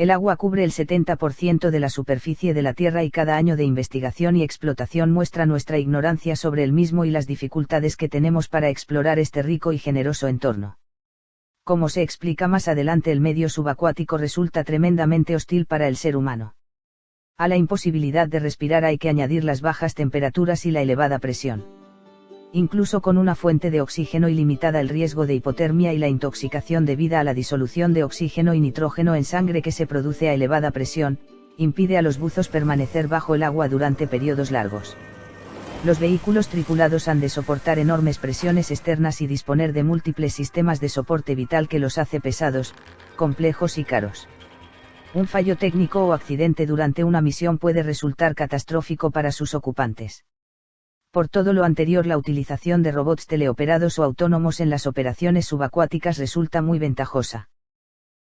El agua cubre el 70% de la superficie de la Tierra y cada año de investigación y explotación muestra nuestra ignorancia sobre el mismo y las dificultades que tenemos para explorar este rico y generoso entorno. Como se explica más adelante, el medio subacuático resulta tremendamente hostil para el ser humano. A la imposibilidad de respirar hay que añadir las bajas temperaturas y la elevada presión. Incluso con una fuente de oxígeno ilimitada, el riesgo de hipotermia y la intoxicación debida a la disolución de oxígeno y nitrógeno en sangre que se produce a elevada presión, impide a los buzos permanecer bajo el agua durante periodos largos. Los vehículos tripulados han de soportar enormes presiones externas y disponer de múltiples sistemas de soporte vital que los hace pesados, complejos y caros. Un fallo técnico o accidente durante una misión puede resultar catastrófico para sus ocupantes. Por todo lo anterior, la utilización de robots teleoperados o autónomos en las operaciones subacuáticas resulta muy ventajosa.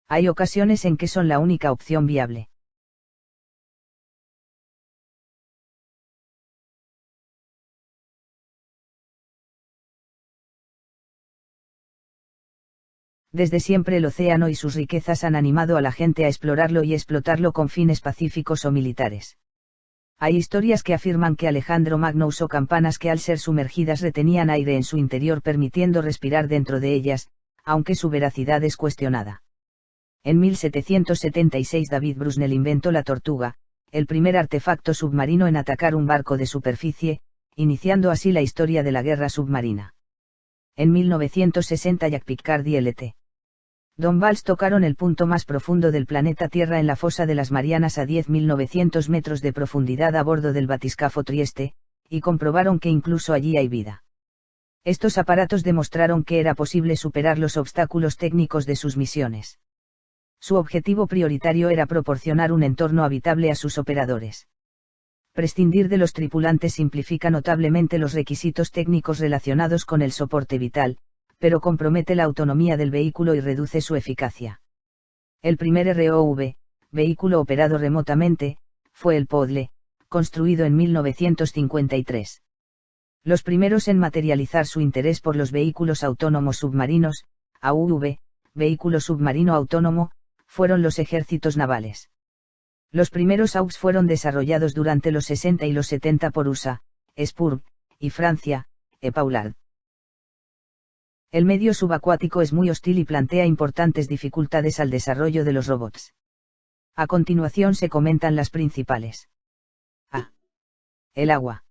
Hay ocasiones en que son la única opción viable. Desde siempre el océano y sus riquezas han animado a la gente a explorarlo y explotarlo con fines pacíficos o militares. Hay historias que afirman que Alejandro Magno usó campanas que al ser sumergidas retenían aire en su interior permitiendo respirar dentro de ellas, aunque su veracidad es cuestionada. En 1776 David Brusnell inventó la tortuga, el primer artefacto submarino en atacar un barco de superficie, iniciando así la historia de la guerra submarina. En 1960 Jacques Piccard y L.T. Don Valls tocaron el punto más profundo del planeta Tierra en la fosa de las Marianas a 10.900 metros de profundidad a bordo del batiscafo Trieste, y comprobaron que incluso allí hay vida. Estos aparatos demostraron que era posible superar los obstáculos técnicos de sus misiones. Su objetivo prioritario era proporcionar un entorno habitable a sus operadores. Prescindir de los tripulantes simplifica notablemente los requisitos técnicos relacionados con el soporte vital, pero compromete la autonomía del vehículo y reduce su eficacia. El primer ROV, vehículo operado remotamente, fue el Podle, construido en 1953. Los primeros en materializar su interés por los vehículos autónomos submarinos, AUV, vehículo submarino autónomo, fueron los ejércitos navales. Los primeros AUVs fueron desarrollados durante los 60 y los 70 por USA, Spurb, y Francia, Epaulard. El medio subacuático es muy hostil y plantea importantes dificultades al desarrollo de los robots. A continuación se comentan las principales. A. El agua.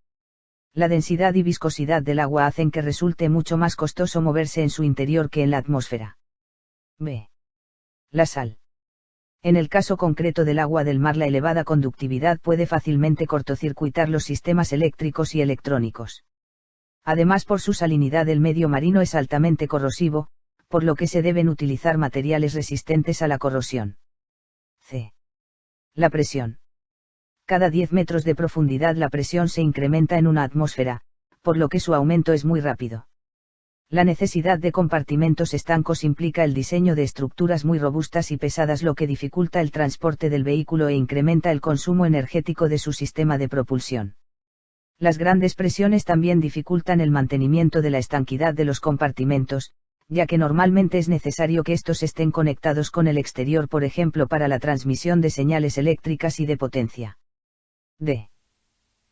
La densidad y viscosidad del agua hacen que resulte mucho más costoso moverse en su interior que en la atmósfera. B. La sal. En el caso concreto del agua del mar, la elevada conductividad puede fácilmente cortocircuitar los sistemas eléctricos y electrónicos. Además, por su salinidad, el medio marino es altamente corrosivo, por lo que se deben utilizar materiales resistentes a la corrosión. C. La presión. Cada 10 metros de profundidad la presión se incrementa en una atmósfera, por lo que su aumento es muy rápido. La necesidad de compartimentos estancos implica el diseño de estructuras muy robustas y pesadas, lo que dificulta el transporte del vehículo e incrementa el consumo energético de su sistema de propulsión. Las grandes presiones también dificultan el mantenimiento de la estanquidad de los compartimentos, ya que normalmente es necesario que estos estén conectados con el exterior, por ejemplo para la transmisión de señales eléctricas y de potencia. D.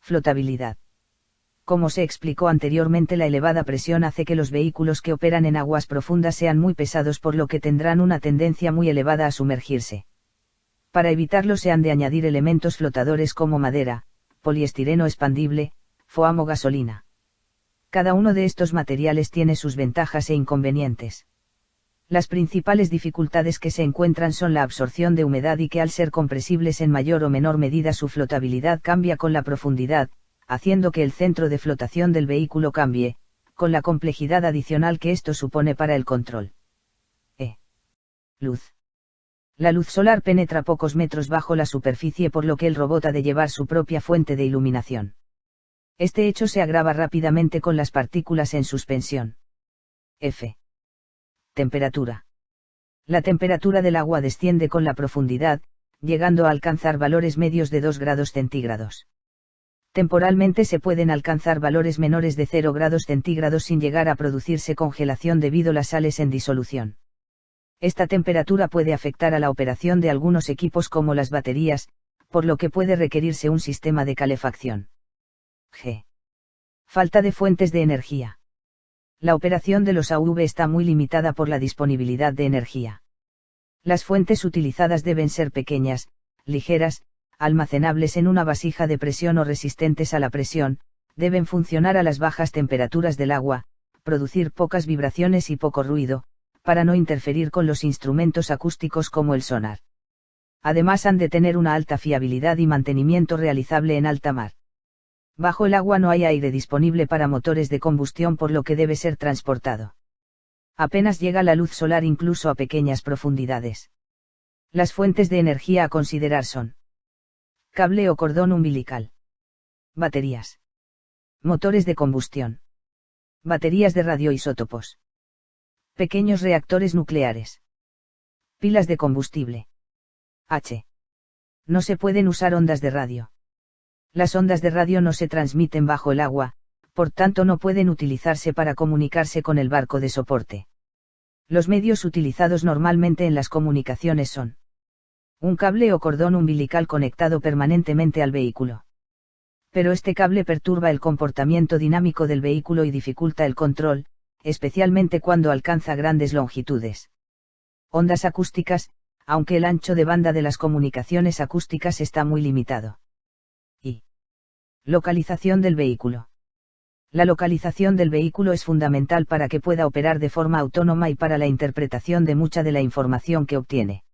Flotabilidad. Como se explicó anteriormente, la elevada presión hace que los vehículos que operan en aguas profundas sean muy pesados, por lo que tendrán una tendencia muy elevada a sumergirse. Para evitarlo se han de añadir elementos flotadores como madera, poliestireno expandible, foam o gasolina. Cada uno de estos materiales tiene sus ventajas e inconvenientes. Las principales dificultades que se encuentran son la absorción de humedad y que al ser compresibles en mayor o menor medida su flotabilidad cambia con la profundidad, haciendo que el centro de flotación del vehículo cambie, con la complejidad adicional que esto supone para el control. Luz. La luz solar penetra pocos metros bajo la superficie, por lo que el robot ha de llevar su propia fuente de iluminación. Este hecho se agrava rápidamente con las partículas en suspensión. F. Temperatura. La temperatura del agua desciende con la profundidad, llegando a alcanzar valores medios de 2 grados centígrados. Temporalmente se pueden alcanzar valores menores de 0 grados centígrados sin llegar a producirse congelación debido a las sales en disolución. Esta temperatura puede afectar a la operación de algunos equipos como las baterías, por lo que puede requerirse un sistema de calefacción. G. Falta de fuentes de energía. La operación de los AUV está muy limitada por la disponibilidad de energía. Las fuentes utilizadas deben ser pequeñas, ligeras, almacenables en una vasija de presión o resistentes a la presión, deben funcionar a las bajas temperaturas del agua, producir pocas vibraciones y poco ruido, para no interferir con los instrumentos acústicos como el sonar. Además han de tener una alta fiabilidad y mantenimiento realizable en alta mar. Bajo el agua no hay aire disponible para motores de combustión, por lo que debe ser transportado. Apenas llega la luz solar incluso a pequeñas profundidades. Las fuentes de energía a considerar son: cable o cordón umbilical, baterías, motores de combustión, baterías de radioisótopos, pequeños reactores nucleares, pilas de combustible. H. No se pueden usar ondas de radio. Las ondas de radio no se transmiten bajo el agua, por tanto no pueden utilizarse para comunicarse con el barco de soporte. Los medios utilizados normalmente en las comunicaciones son: un cable o cordón umbilical conectado permanentemente al vehículo. Pero este cable perturba el comportamiento dinámico del vehículo y dificulta el control, especialmente cuando alcanza grandes longitudes. Ondas acústicas, aunque el ancho de banda de las comunicaciones acústicas está muy limitado. Y localización del vehículo. La localización del vehículo es fundamental para que pueda operar de forma autónoma y para la interpretación de mucha de la información que obtiene.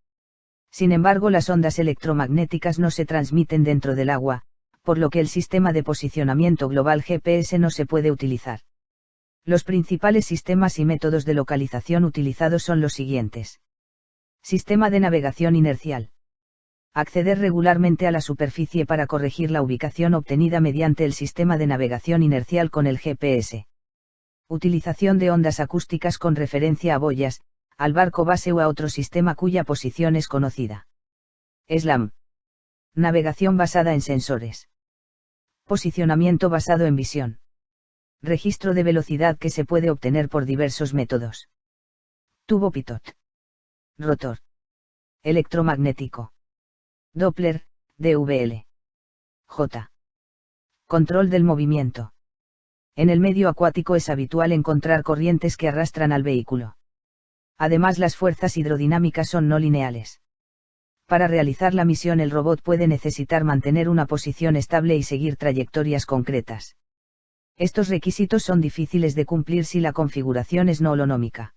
Sin embargo, las ondas electromagnéticas no se transmiten dentro del agua, por lo que el sistema de posicionamiento global GPS no se puede utilizar. Los principales sistemas y métodos de localización utilizados son los siguientes. Sistema de navegación inercial. Acceder regularmente a la superficie para corregir la ubicación obtenida mediante el sistema de navegación inercial con el GPS. Utilización de ondas acústicas con referencia a boyas, al barco base o a otro sistema cuya posición es conocida. SLAM. Navegación basada en sensores. Posicionamiento basado en visión. Registro de velocidad que se puede obtener por diversos métodos. Tubo pitot. Rotor. Electromagnético. Doppler, DVL. J. Control del movimiento. En el medio acuático es habitual encontrar corrientes que arrastran al vehículo. Además, las fuerzas hidrodinámicas son no lineales. Para realizar la misión, el robot puede necesitar mantener una posición estable y seguir trayectorias concretas. Estos requisitos son difíciles de cumplir si la configuración es no holonómica.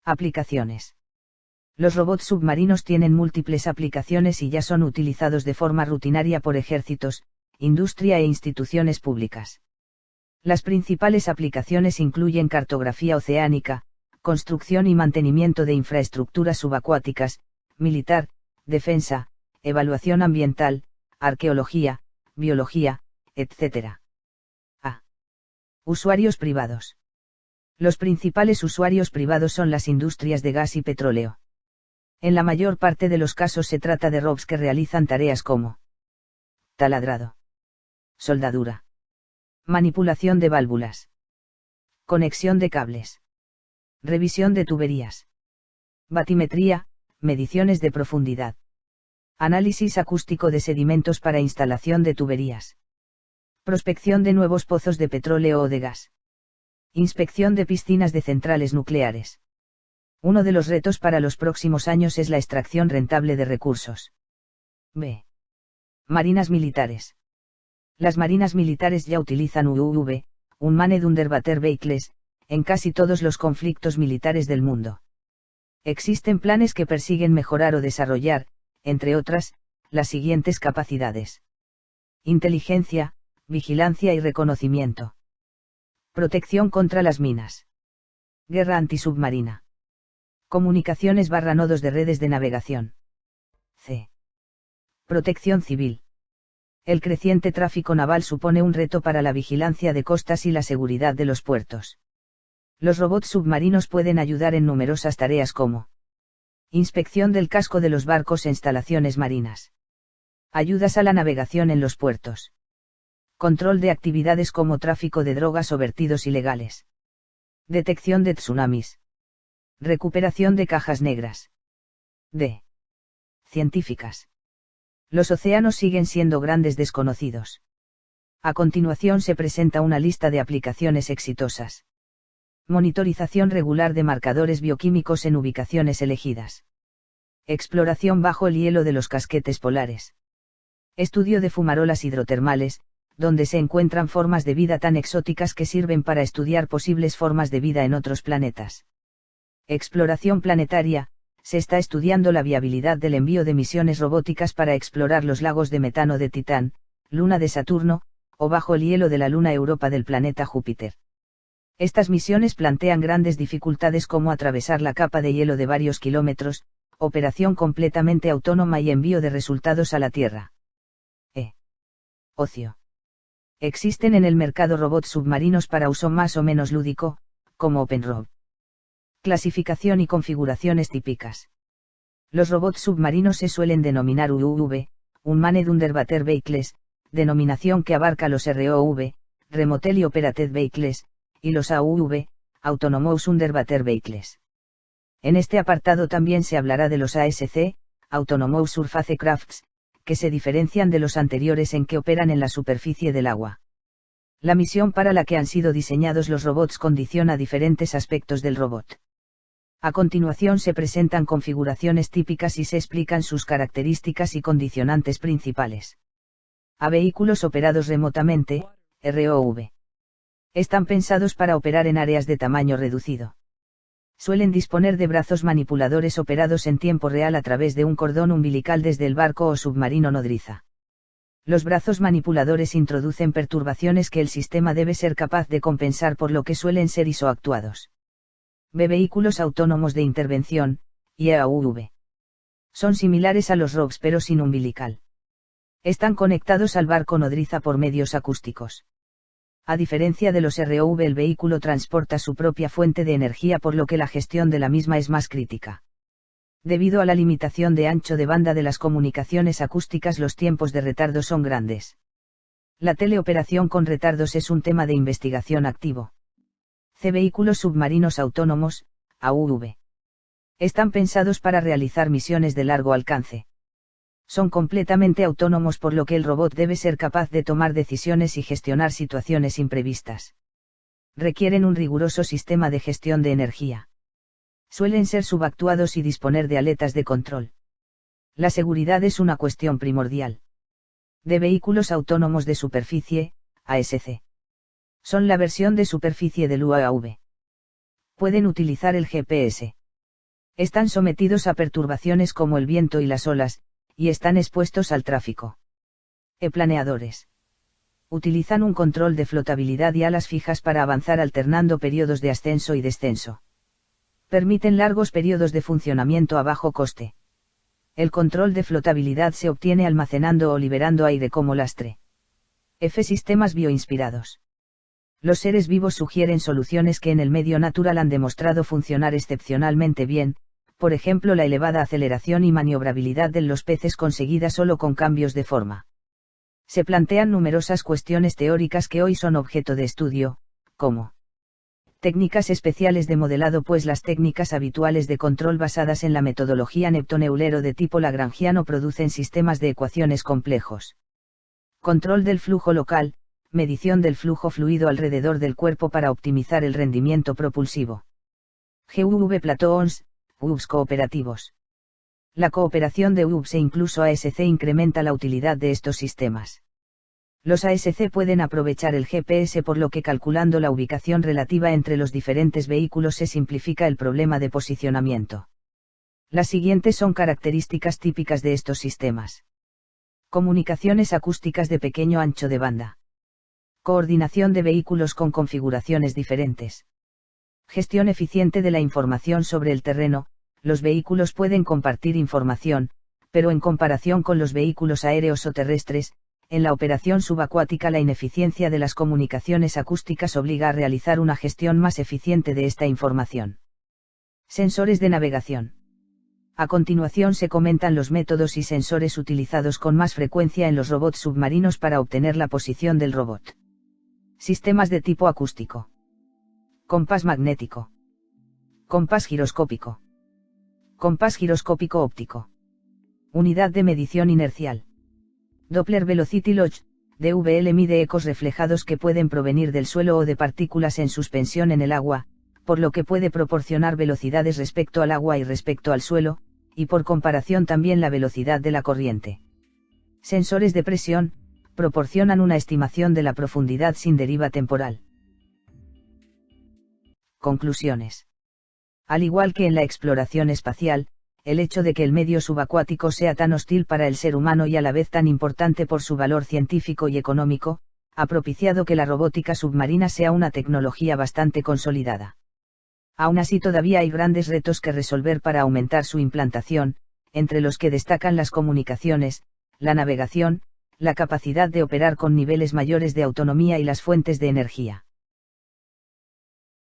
Aplicaciones. Los robots submarinos tienen múltiples aplicaciones y ya son utilizados de forma rutinaria por ejércitos, industria e instituciones públicas. Las principales aplicaciones incluyen cartografía oceánica, construcción y mantenimiento de infraestructuras subacuáticas, militar, defensa, evaluación ambiental, arqueología, biología, etc. A. Usuarios privados. Los principales usuarios privados son las industrias de gas y petróleo. En la mayor parte de los casos se trata de robots que realizan tareas como taladrado, soldadura, manipulación de válvulas, conexión de cables, revisión de tuberías, batimetría, mediciones de profundidad, análisis acústico de sedimentos para instalación de tuberías, prospección de nuevos pozos de petróleo o de gas, inspección de piscinas de centrales nucleares. Uno de los retos para los próximos años es la extracción rentable de recursos. B. Marinas militares. Las marinas militares ya utilizan UUV, Unmanned Underwater Vehicles, en casi todos los conflictos militares del mundo. Existen planes que persiguen mejorar o desarrollar, entre otras, las siguientes capacidades: inteligencia, vigilancia y reconocimiento. Protección contra las minas. Guerra antisubmarina. Comunicaciones / nodos de redes de navegación. C. Protección civil. El creciente tráfico naval supone un reto para la vigilancia de costas y la seguridad de los puertos. Los robots submarinos pueden ayudar en numerosas tareas como inspección del casco de los barcos e instalaciones marinas, Ayudas a la navegación en los puertos. Control de actividades como tráfico de drogas o vertidos ilegales. Detección de tsunamis. Recuperación de cajas negras. D. Científicas. Los océanos siguen siendo grandes desconocidos. A continuación se presenta una lista de aplicaciones exitosas. Monitorización regular de marcadores bioquímicos en ubicaciones elegidas. Exploración bajo el hielo de los casquetes polares. Estudio de fumarolas hidrotermales, donde se encuentran formas de vida tan exóticas que sirven para estudiar posibles formas de vida en otros planetas. Exploración planetaria, se está estudiando la viabilidad del envío de misiones robóticas para explorar los lagos de metano de Titán, luna de Saturno, o bajo el hielo de la luna Europa del planeta Júpiter. Estas misiones plantean grandes dificultades como atravesar la capa de hielo de varios kilómetros, operación completamente autónoma y envío de resultados a la Tierra. Ocio. Existen en el mercado robots submarinos para uso más o menos lúdico, como OpenRob. Clasificación y configuraciones típicas. Los robots submarinos se suelen denominar UUV, Unmanned Underwater Vehicles, denominación que abarca los ROV, Remotely Operated Vehicles, y los AUV, Autonomous Underwater Vehicles. En este apartado también se hablará de los ASC, Autonomous Surface Crafts, que se diferencian de los anteriores en que operan en la superficie del agua. La misión para la que han sido diseñados los robots condiciona diferentes aspectos del robot. A continuación se presentan configuraciones típicas y se explican sus características y condicionantes principales. A vehículos operados remotamente, ROV. Están pensados para operar en áreas de tamaño reducido. Suelen disponer de brazos manipuladores operados en tiempo real a través de un cordón umbilical desde el barco o submarino nodriza. Los brazos manipuladores introducen perturbaciones que el sistema debe ser capaz de compensar, por lo que suelen ser isoactuados. Vehículos autónomos de intervención, IAUV. Son similares a los ROVs pero sin umbilical. Están conectados al barco nodriza por medios acústicos. A diferencia de los ROV, el vehículo transporta su propia fuente de energía, por lo que la gestión de la misma es más crítica. Debido a la limitación de ancho de banda de las comunicaciones acústicas, los tiempos de retardo son grandes. La teleoperación con retardos es un tema de investigación activo. Vehículos submarinos autónomos, AUV. Están pensados para realizar misiones de largo alcance. Son completamente autónomos, por lo que el robot debe ser capaz de tomar decisiones y gestionar situaciones imprevistas. Requieren un riguroso sistema de gestión de energía. Suelen ser subactuados y disponer de aletas de control. La seguridad es una cuestión primordial. De vehículos autónomos de superficie, ASC. Son la versión de superficie del UAV. Pueden utilizar el GPS. Están sometidos a perturbaciones como el viento y las olas, y están expuestos al tráfico. Planeadores. Utilizan un control de flotabilidad y alas fijas para avanzar alternando periodos de ascenso y descenso. Permiten largos periodos de funcionamiento a bajo coste. El control de flotabilidad se obtiene almacenando o liberando aire como lastre. Sistemas bioinspirados. Los seres vivos sugieren soluciones que en el medio natural han demostrado funcionar excepcionalmente bien, por ejemplo la elevada aceleración y maniobrabilidad de los peces conseguida solo con cambios de forma. Se plantean numerosas cuestiones teóricas que hoy son objeto de estudio, como técnicas especiales de modelado, pues las técnicas habituales de control basadas en la metodología Neptune-Eulero de tipo lagrangiano producen sistemas de ecuaciones complejos. Control del flujo local, medición del flujo fluido alrededor del cuerpo para optimizar el rendimiento propulsivo. GUV Platons, UVs cooperativos. La cooperación de UVs e incluso ASC incrementa la utilidad de estos sistemas. Los ASC pueden aprovechar el GPS, por lo que calculando la ubicación relativa entre los diferentes vehículos se simplifica el problema de posicionamiento. Las siguientes son características típicas de estos sistemas. Comunicaciones acústicas de pequeño ancho de banda. Coordinación de vehículos con configuraciones diferentes. Gestión eficiente de la información sobre el terreno. Los vehículos pueden compartir información, pero en comparación con los vehículos aéreos o terrestres, en la operación subacuática la ineficiencia de las comunicaciones acústicas obliga a realizar una gestión más eficiente de esta información. Sensores de navegación. A continuación se comentan los métodos y sensores utilizados con más frecuencia en los robots submarinos para obtener la posición del robot. Sistemas de tipo acústico. Compás magnético. Compás giroscópico. Compás giroscópico óptico. Unidad de medición inercial. Doppler Velocity Lodge, DVL mide ecos reflejados que pueden provenir del suelo o de partículas en suspensión en el agua, por lo que puede proporcionar velocidades respecto al agua y respecto al suelo, y por comparación también la velocidad de la corriente. Sensores de presión, proporcionan una estimación de la profundidad sin deriva temporal. Conclusiones. Al igual que en la exploración espacial, el hecho de que el medio subacuático sea tan hostil para el ser humano y a la vez tan importante por su valor científico y económico, ha propiciado que la robótica submarina sea una tecnología bastante consolidada. Aún así todavía hay grandes retos que resolver para aumentar su implantación, entre los que destacan las comunicaciones, la navegación, la capacidad de operar con niveles mayores de autonomía y las fuentes de energía.